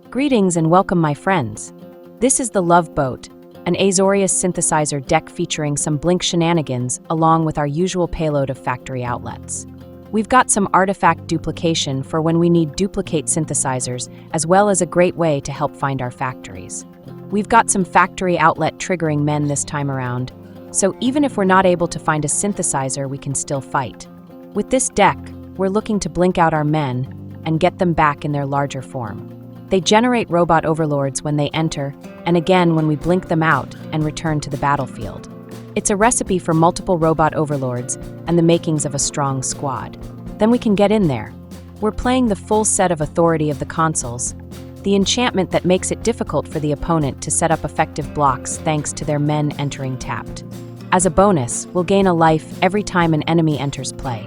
Greetings and welcome, my friends. This is the Love Boat, an Azorius Synthesizer deck featuring some Blink shenanigans along with our usual payload of factory outlets. We've got some artifact duplication for when we need duplicate synthesizers, as well as a great way to help find our factories. We've got some factory outlet triggering men this time around, so even if we're not able to find a synthesizer, we can still fight. With this deck, we're looking to blink out our men and get them back in their larger form. They generate robot overlords when they enter, and again when we blink them out and return to the battlefield. It's a recipe for multiple robot overlords and the makings of a strong squad. Then we can get in there. We're playing the full set of authority of the Consuls, the enchantment that makes it difficult for the opponent to set up effective blocks thanks to their men entering tapped. As a bonus, we'll gain a life every time an enemy enters play.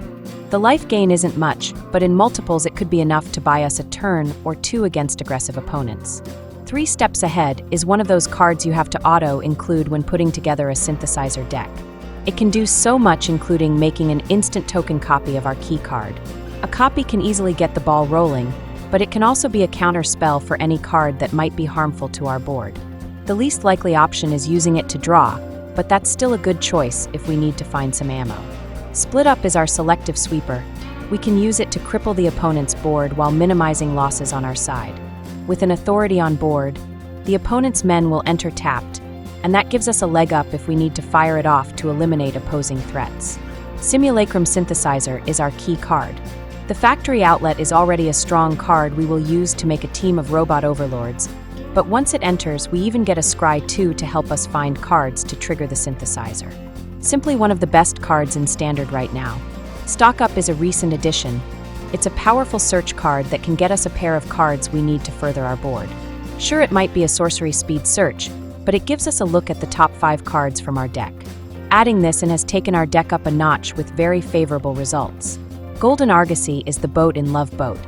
The life gain isn't much, but in multiples it could be enough to buy us a turn or two against aggressive opponents. 3 Steps Ahead is one of those cards you have to auto-include when putting together a synthesizer deck. It can do so much, including making an instant token copy of our key card. A copy can easily get the ball rolling, but it can also be a counter spell for any card that might be harmful to our board. The least likely option is using it to draw, but that's still a good choice if we need to find some ammo. Split Up is our selective sweeper. We can use it to cripple the opponent's board while minimizing losses on our side. With an authority on board, the opponent's men will enter tapped, and that gives us a leg up if we need to fire it off to eliminate opposing threats. Simulacrum Synthesizer is our key card. The factory outlet is already a strong card we will use to make a team of robot overlords, but once it enters, we even get a Scry 2 to help us find cards to trigger the synthesizer. Simply one of the best cards in Standard right now. Stock Up is a recent addition. It's a powerful search card that can get us a pair of cards we need to further our board. Sure, it might be a sorcery speed search, but it gives us a look at the top 5 cards from our deck. Adding this has taken our deck up a notch with very favorable results. Golden Argosy is the boat in Love Boat.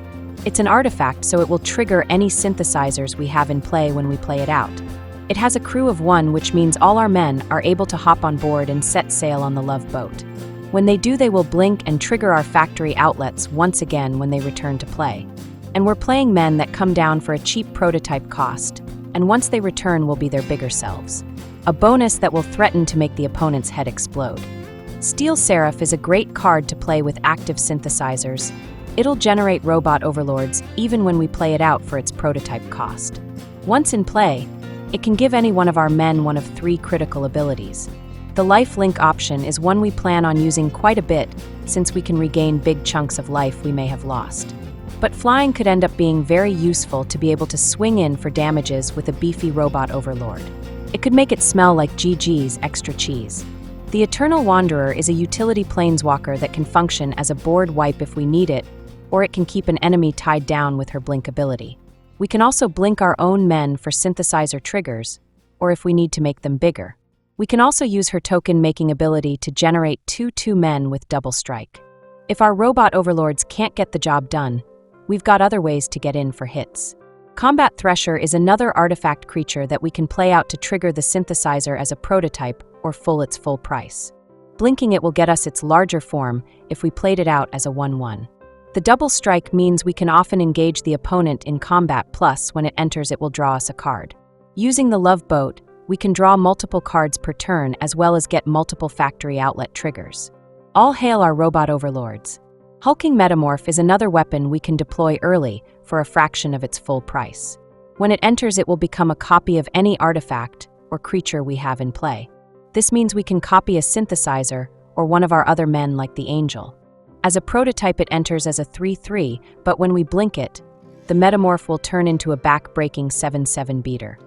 It's an artifact, so it will trigger any synthesizers we have in play when we play it out. It has a crew of 1, which means all our men are able to hop on board and set sail on the Love Boat. When they do, they will blink and trigger our factory outlets once again when they return to play. And we're playing men that come down for a cheap prototype cost, and once they return will be their bigger selves. A bonus that will threaten to make the opponent's head explode. Steel Seraph is a great card to play with active synthesizers. It'll generate robot overlords even when we play it out for its prototype cost. Once in play, it can give any one of our men one of 3 critical abilities. The life link option is one we plan on using quite a bit since we can regain big chunks of life we may have lost. But flying could end up being very useful to be able to swing in for damages with a beefy robot overlord. It could make it smell like GG's extra cheese. The Eternal Wanderer is a utility planeswalker that can function as a board wipe if we need it, or it can keep an enemy tied down with her blink ability. We can also blink our own men for synthesizer triggers, or if we need to make them bigger. We can also use her token-making ability to generate 2/2 men with double strike. If our robot overlords can't get the job done, we've got other ways to get in for hits. Combat Thresher is another artifact creature that we can play out to trigger the synthesizer as a prototype or its full price. Blinking it will get us its larger form if we played it out as a 1/1. The double strike means we can often engage the opponent in combat, plus when it enters it will draw us a card. Using the Love Boat, we can draw multiple cards per turn as well as get multiple factory outlet triggers. All hail our robot overlords. Hulking Metamorph is another weapon we can deploy early for a fraction of its full price. When it enters, it will become a copy of any artifact or creature we have in play. This means we can copy a synthesizer or one of our other men like the Angel. As a prototype, it enters as a 3/3, but when we blink it, the Metamorph will turn into a back-breaking 7/7 beater.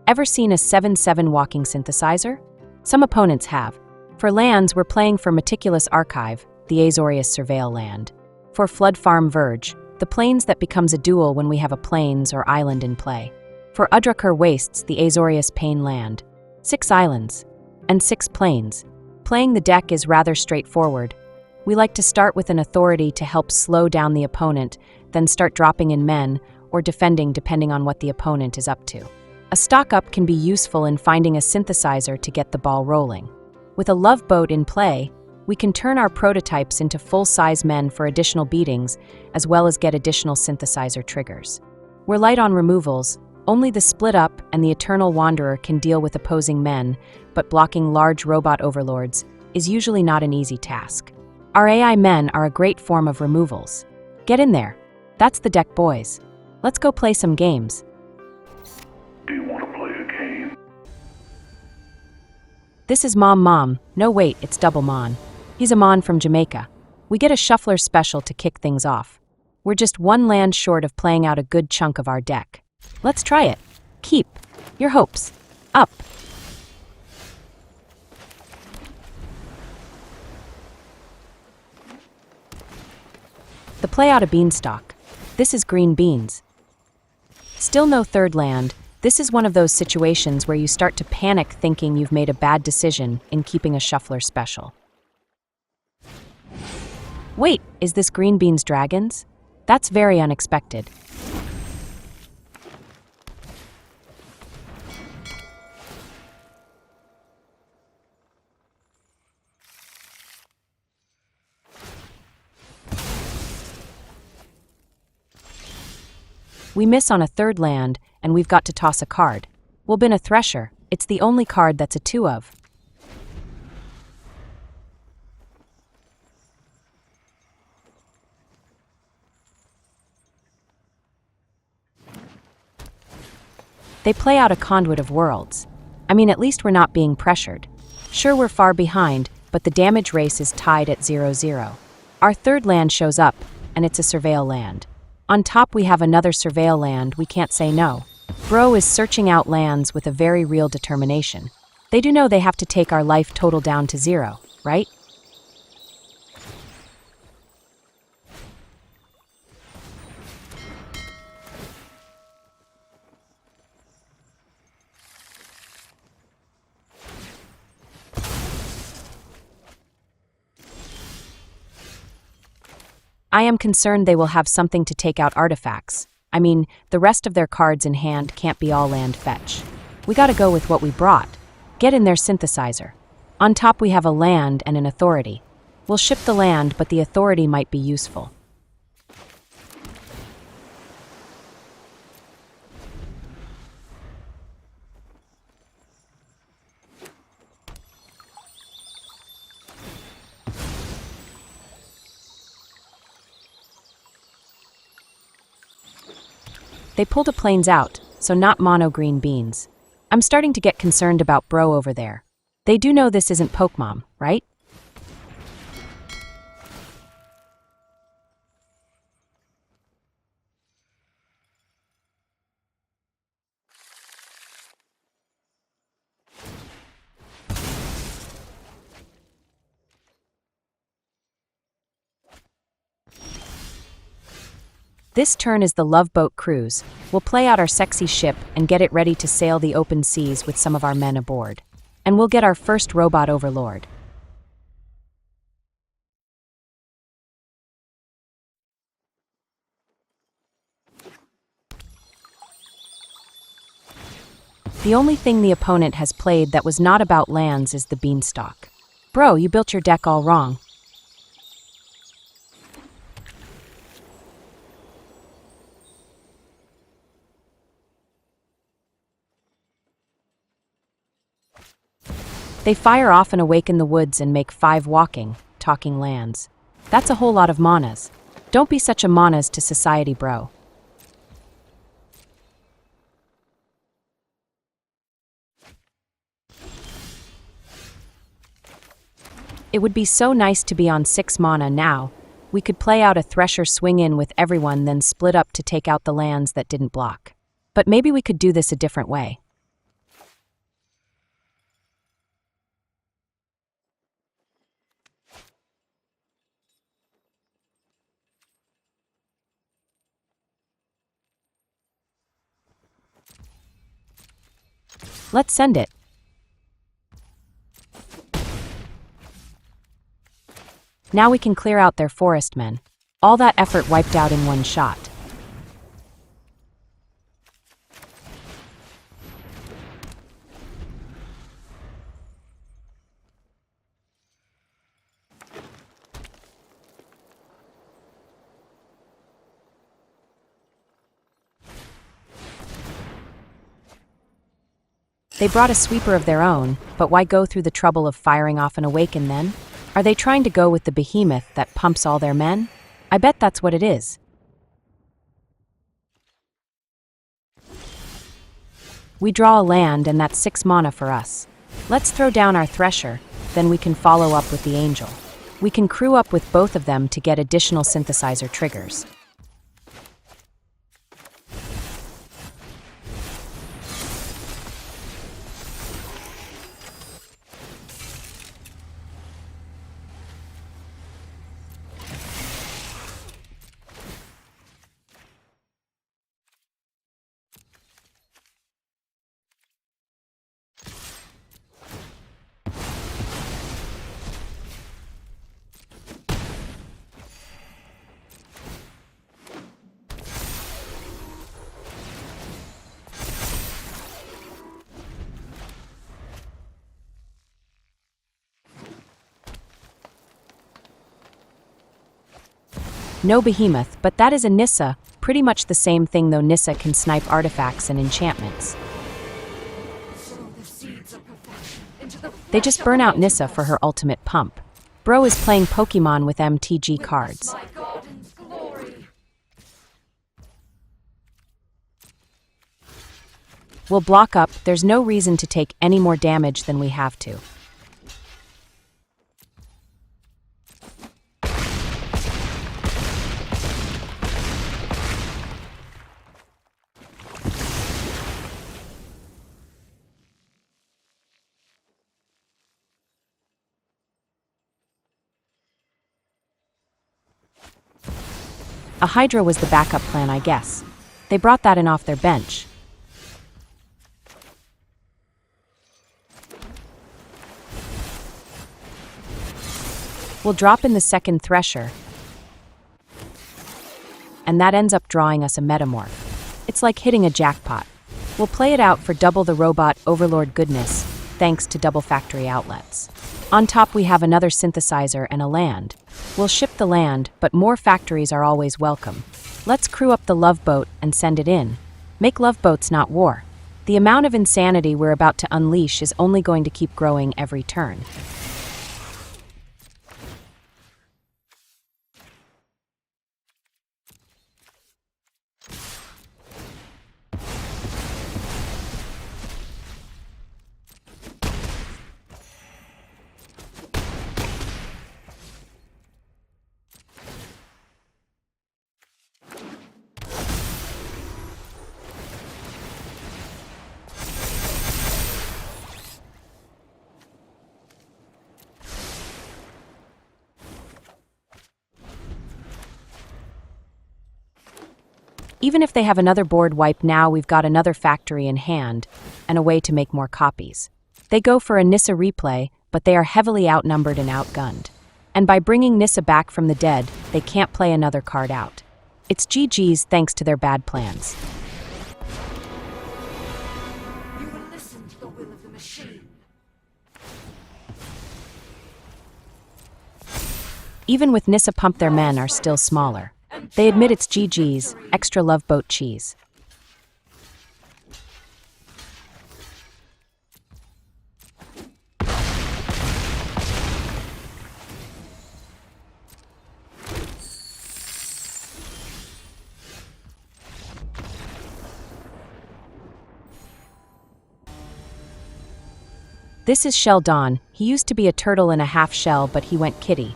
Ever seen a 7/7 walking synthesizer? Some opponents have. For lands, we're playing for Meticulous Archive, the Azorius Surveil land. For Floodfarm Verge, the plains that becomes a dual when we have a plains or island in play. For Adarkar Wastes, the Azorius Pain land. 6 islands and 6 plains. Playing the deck is rather straightforward. We like to start with an authority to help slow down the opponent, then start dropping in men or defending depending on what the opponent is up to. A stock up can be useful in finding a synthesizer to get the ball rolling. With a Love Boat in play, we can turn our prototypes into full-size men for additional beatings, as well as get additional synthesizer triggers. We're light on removals. Only the Split Up and the Eternal Wanderer can deal with opposing men, but blocking large robot overlords is usually not an easy task. Our AI men are a great form of removals. Get in there. That's the deck, boys. Let's go play some games. Do you want to play a game? This is Mom. No wait, it's Double Mon. He's a Mon from Jamaica. We get a shuffler special to kick things off. We're just one land short of playing out a good chunk of our deck. Let's try it. Keep your hopes up. The play out a beanstalk. This is green beans. Still no third land. This is one of those situations where you start to panic thinking you've made a bad decision in keeping a shuffler special. Wait, is this green beans dragons? That's very unexpected. We miss on a third land, and we've got to toss a card. We'll bin a Thresher. It's the only card that's a 2 of. They play out a Conduit of Worlds. I mean, at least we're not being pressured. Sure, we're far behind, but the damage race is tied at 0-0. Our third land shows up, and it's a Surveil land. On top we have another Surveil land, we can't say no. Bro is searching out lands with a very real determination. They do know they have to take our life total down to 0, right? I am concerned they will have something to take out artifacts. I mean, the rest of their cards in hand can't be all land fetch. We gotta go with what we brought. Get in their Synthesizer. On top we have a land and an authority. We'll ship the land, but the authority might be useful. They pulled a plains out, so not mono green beans. I'm starting to get concerned about Bro over there. They do know this isn't Pokemon, right? This turn is the Love Boat Cruise. We'll play out our sexy ship and get it ready to sail the open seas with some of our men aboard. And we'll get our first robot overlord. The only thing the opponent has played that was not about lands is the beanstalk. Bro, you built your deck all wrong. They fire off and awaken the woods and make 5 talking lands. That's a whole lot of manas. Don't be such a manas to society, bro. It would be so nice to be on 6 mana now. We could play out a Thresher swing in with everyone, then split up to take out the lands that didn't block. But maybe we could do this a different way. Let's send it. Now we can clear out their forest men. All that effort wiped out in one shot. They brought a sweeper of their own, but why go through the trouble of firing off an Awaken then? Are they trying to go with the behemoth that pumps all their men? I bet that's what it is. We draw a land, and that's 6 mana for us. Let's throw down our Thresher, then we can follow up with the Angel. We can crew up with both of them to get additional Synthesizer triggers. No behemoth, but that is a Nissa, pretty much the same thing though Nissa can snipe artifacts and enchantments. They just burn out Nissa for her ultimate pump. Bro is playing Pokemon with MTG cards. We'll block up, there's no reason to take any more damage than we have to. A Hydra was the backup plan, I guess. They brought that in off their bench. We'll drop in the second Thresher, and that ends up drawing us a Metamorph. It's like hitting a jackpot. We'll play it out for double the robot overlord goodness, thanks to double factory outlets. On top we have another Synthesizer and a land. We'll ship the land, but more factories are always welcome. Let's crew up the love boat and send it in. Make love boats, not war. The amount of insanity we're about to unleash is only going to keep growing every turn. Even if they have another board wipe now, we've got another factory in hand, and a way to make more copies. They go for a Nissa replay, but they are heavily outnumbered and outgunned. And by bringing Nissa back from the dead, they can't play another card out. It's GG's thanks to their bad plans. You will listen to the will of the machine. Even with Nissa pump, their men are still smaller. They admit it's GG's, extra love boat cheese. This is Shell Dawn. He used to be a turtle in a half shell, but he went kitty.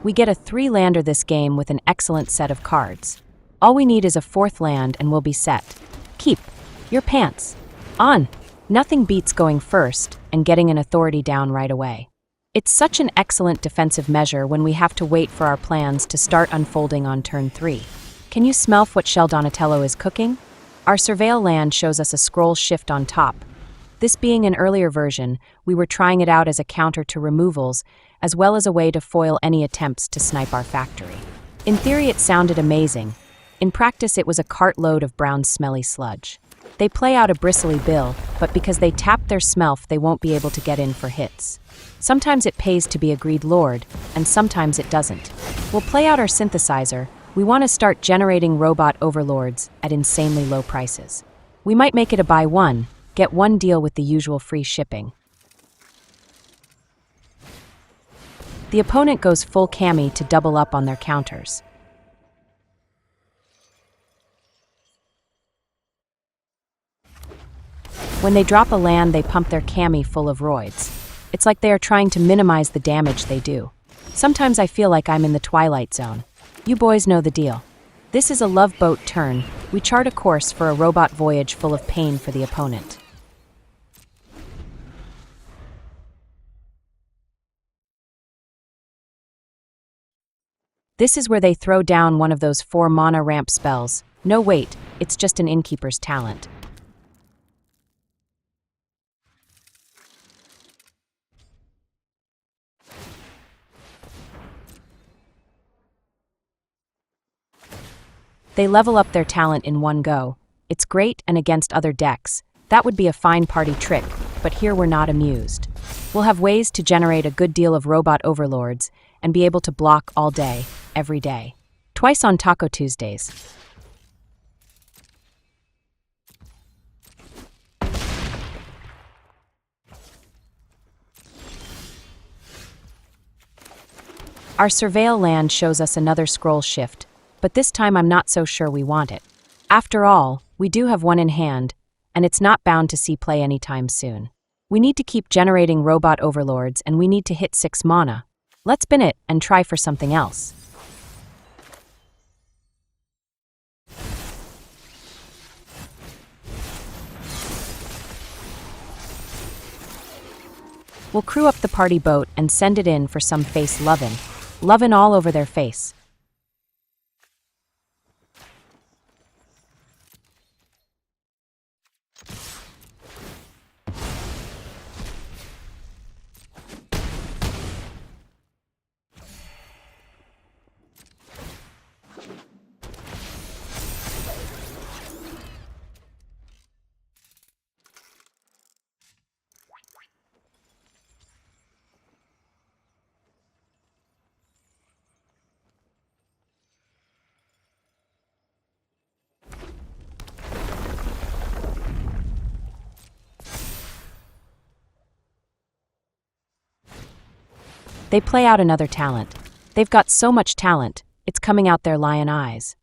We get a 3-lander this game with an excellent set of cards. All we need is a 4th land and we'll be set. Keep your pants on. Nothing beats going first and getting an authority down right away. It's such an excellent defensive measure when we have to wait for our plans to start unfolding on turn 3. Can you smell what Shell Donatello is cooking? Our Surveil land shows us a scroll shift on top. This being an earlier version, we were trying it out as a counter to removals, as well as a way to foil any attempts to snipe our factory. In theory, it sounded amazing. In practice, it was a cartload of brown smelly sludge. They play out a bristly bill, but because they tap their smelf, they won't be able to get in for hits. Sometimes it pays to be a greed lord, and sometimes it doesn't. We'll play out our Synthesizer. We want to start generating robot overlords at insanely low prices. We might make it a buy one, Get one deal with the usual free shipping. The opponent goes full cami to double up on their counters. When they drop a land, they pump their cami full of roids. It's like they are trying to minimize the damage they do. Sometimes I feel like I'm in the Twilight Zone. You boys know the deal. This is a love boat turn. We chart a course for a robot voyage full of pain for the opponent. This is where they throw down one of those 4 mana ramp spells. No wait, it's just an innkeeper's talent. They level up their talent in one go. It's great and against other decks. That would be a fine party trick, but here we're not amused. We'll have ways to generate a good deal of robot overlords and be able to block all day, every day. Twice on Taco Tuesdays. Our Surveil land shows us another scroll shift, but this time I'm not so sure we want it. After all, we do have one in hand, and it's not bound to see play anytime soon. We need to keep generating robot overlords, and we need to hit 6 mana. Let's spin it and try for something else. We'll crew up the party boat and send it in for some face lovin'. Lovin' all over their face. They play out another talent. They've got so much talent, it's coming out their lion eyes.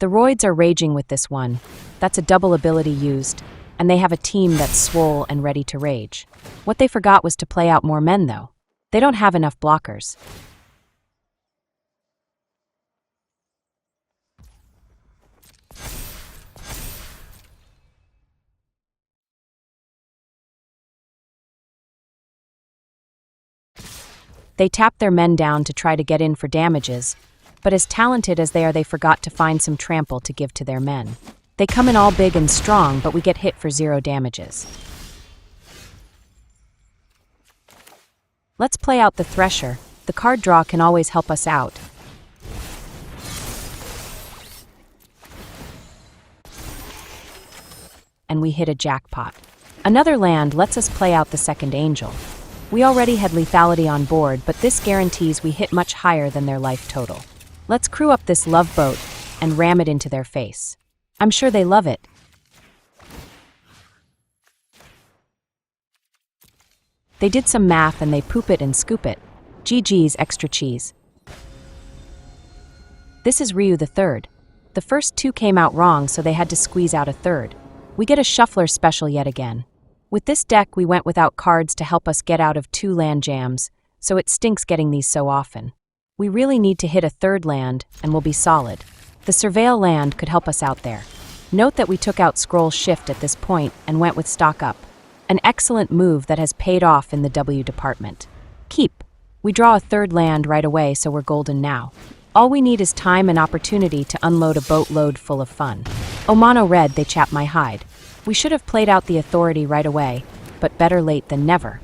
The roids are raging with this one. That's a double ability used, and they have a team that's swole and ready to rage. What they forgot was to play out more men, though. They don't have enough blockers. They tap their men down to try to get in for damages, but as talented as they forgot to find some trample to give to their men. They come in all big and strong, but we get hit for 0 damages. Let's play out the Thresher. The card draw can always help us out. And we hit a jackpot. Another land lets us play out the second angel. We already had lethality on board, but this guarantees we hit much higher than their life total. Let's crew up this love boat and ram it into their face. I'm sure they love it. They did some math and they poop it and scoop it. GG's extra cheese. This is Ryu the third. The first 2 came out wrong, so they had to squeeze out a third. We get a shuffler special yet again. With this deck, we went without cards to help us get out of 2 land jams, so it stinks getting these so often. We really need to hit a third land, and we'll be solid. The Surveil land could help us out there. Note that we took out Scroll Shift at this point and went with Stock Up. An excellent move that has paid off in the W department. Keep. We draw a third land right away, so we're golden now. All we need is time and opportunity to unload a boatload full of fun. Oh, mono red, they chap my hide. We should have played out the authority right away, but better late than never.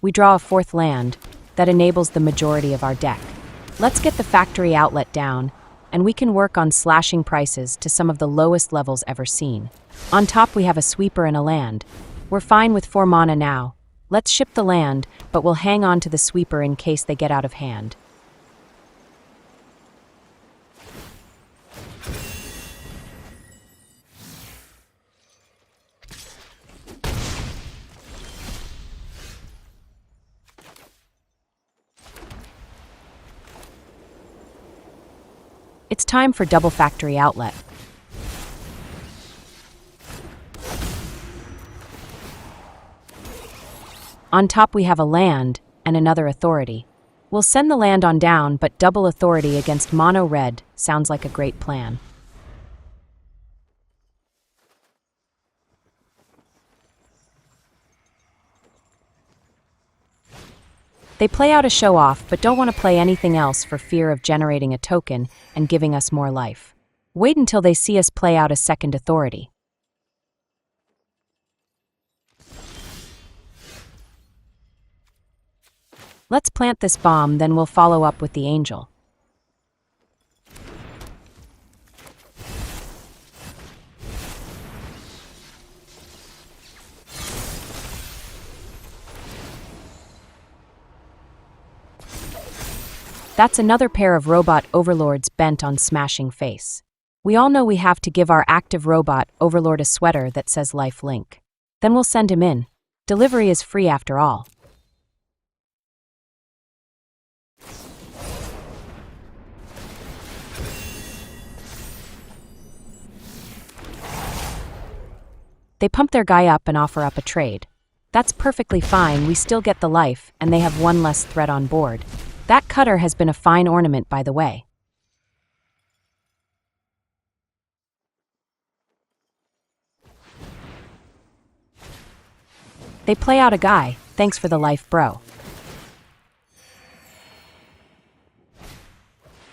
We draw a fourth land that enables the majority of our deck. Let's get the factory outlet down, and we can work on slashing prices to some of the lowest levels ever seen. On top we have a sweeper and a land. We're fine with 4 mana now. Let's ship the land, but we'll hang on to the sweeper in case they get out of hand. It's time for double factory outlet. On top we have a land and another authority. We'll send the land on down, but double authority against mono red sounds like a great plan. They play out a show-off, but don't want to play anything else for fear of generating a token and giving us more life. Wait until they see us play out a second authority. Let's plant this bomb, then we'll follow up with the angel. That's another pair of robot overlords bent on smashing face. We all know we have to give our active robot overlord a sweater that says Life Link. Then we'll send him in. Delivery is free after all. They pump their guy up and offer up a trade. That's perfectly fine, we still get the life, and they have one less threat on board. That cutter has been a fine ornament, by the way. They play out a guy, thanks for the life, bro.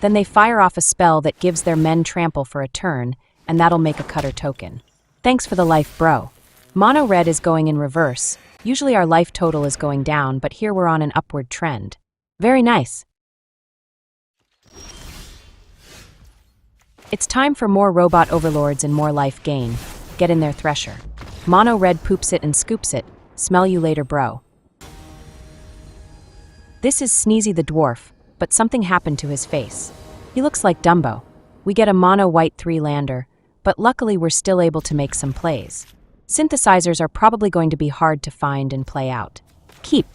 Then they fire off a spell that gives their men trample for a turn, and that'll make a cutter token. Thanks for the life, bro. Mono red is going in reverse. Usually our life total is going down, but here we're on an upward trend. Very nice. It's time for more robot overlords and more life gain. Get in there, Thresher. Mono red poops it and scoops it. Smell you later, bro. This is Sneezy the dwarf, but something happened to his face. He looks like Dumbo. We get a mono white 3-lander, but luckily we're still able to make some plays. Synthesizers are probably going to be hard to find and play out. Keep.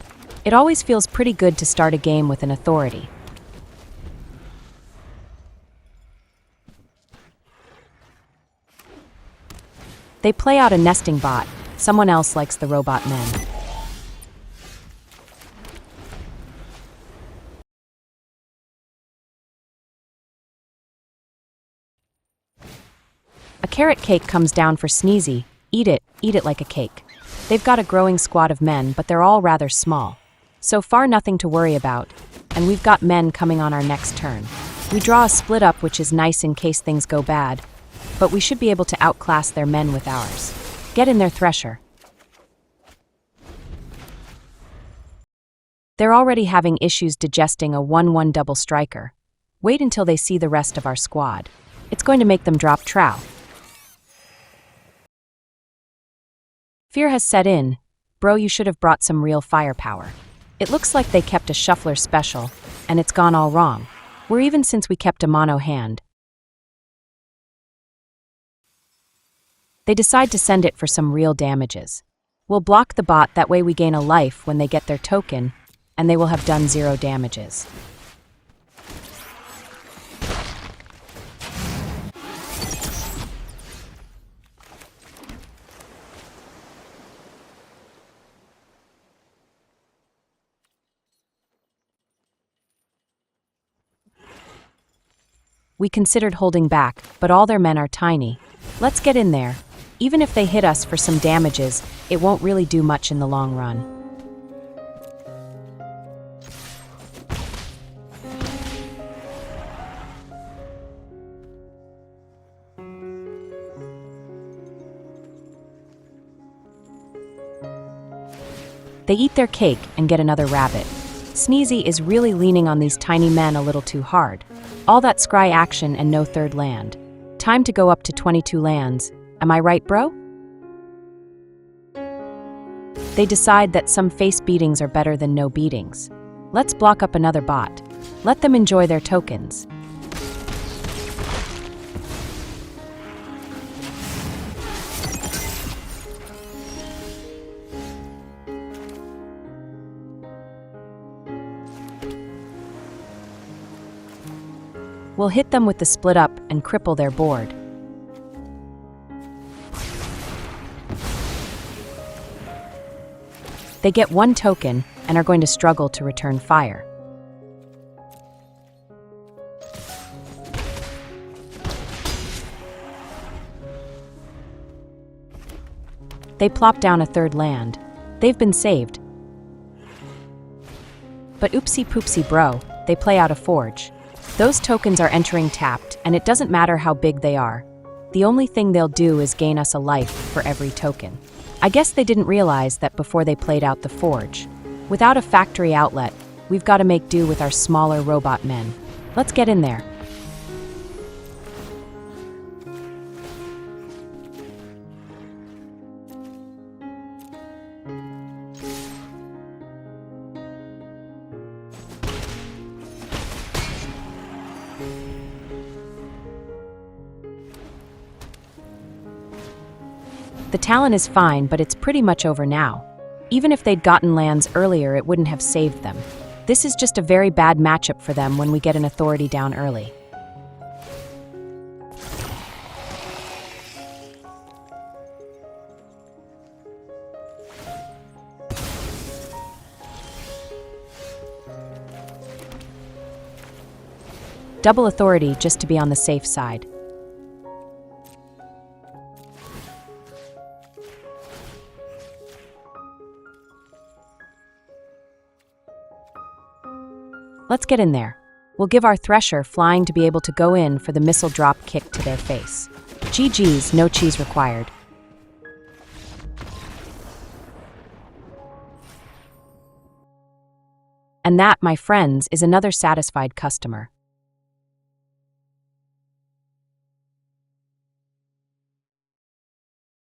It always feels pretty good to start a game with an authority. They play out a nesting bot. Someone else likes the robot men. A carrot cake comes down for Sneezy. Eat it like a cake. They've got a growing squad of men, but they're all rather small. So far nothing to worry about, and we've got men coming on our next turn. We draw a split up, which is nice in case things go bad, but we should be able to outclass their men with ours. Get in there, Thresher. They're already having issues digesting a 1/1 double striker. Wait until they see the rest of our squad. It's going to make them drop trow. Fear has set in. Bro, you should have brought some real firepower. It looks like they kept a shuffler special, and it's gone all wrong. We're even since we kept a mono hand. They decide to send it for some real damages. We'll block the bot, that way we gain a life when they get their token, and they will have done 0 damages. We considered holding back, but all their men are tiny. Let's get in there. Even if they hit us for some damages, it won't really do much in the long run. They eat their cake and get another rabbit. Sneezy is really leaning on these tiny men a little too hard. All that scry action and no third land. Time to go up to 22 lands. Am I right, bro? They decide that some face beatings are better than no beatings. Let's block up another bot. Let them enjoy their tokens. We'll hit them with the split up and cripple their board. They get 1 token and are going to struggle to return fire. They plop down a 3rd land. They've been saved. But oopsie poopsie bro, they play out a forge. Those tokens are entering tapped, and it doesn't matter how big they are. The only thing they'll do is gain us a life for every token. I guess they didn't realize that before they played out the forge. Without a factory outlet, we've got to make do with our smaller robot men. Let's get in there. The talent is fine, but it's pretty much over now. Even if they'd gotten lands earlier, it wouldn't have saved them. This is just a very bad matchup for them when we get an authority down early. Double authority just to be on the safe side. Let's get in there. We'll give our Thresher flying to be able to go in for the missile drop kick to their face. GG's, no cheese required. And that, my friends, is another satisfied customer.